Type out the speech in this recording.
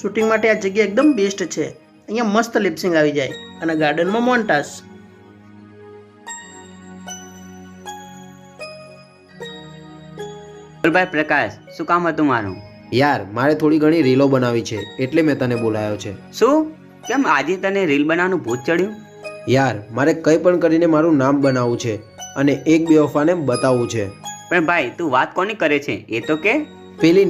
Shooting માટે આ જગ્યા એકદમ બેસ્ટ છે. અહીંયા મસ્ત લિપસિંગ આવી જાય અને ગાર્ડનમાં મોન્ટાસ. ભાઈ પ્રકાશ, શું કામ હતું મારું? યાર મારે થોડી ઘણી રીલો બનાવી છે એટલે મેં તને બોલાયો છે. શું? કેમ આજે તને રીલ બનાવવાનું ભૂત ચડ્યું? યાર મારે કંઈ પણ કરીને મારું નામ બનાવવું છે અને એક બેવફાને બતાવવું છે. પણ ભાઈ તું વાત કોની કરે છે એ તો કે. પેલી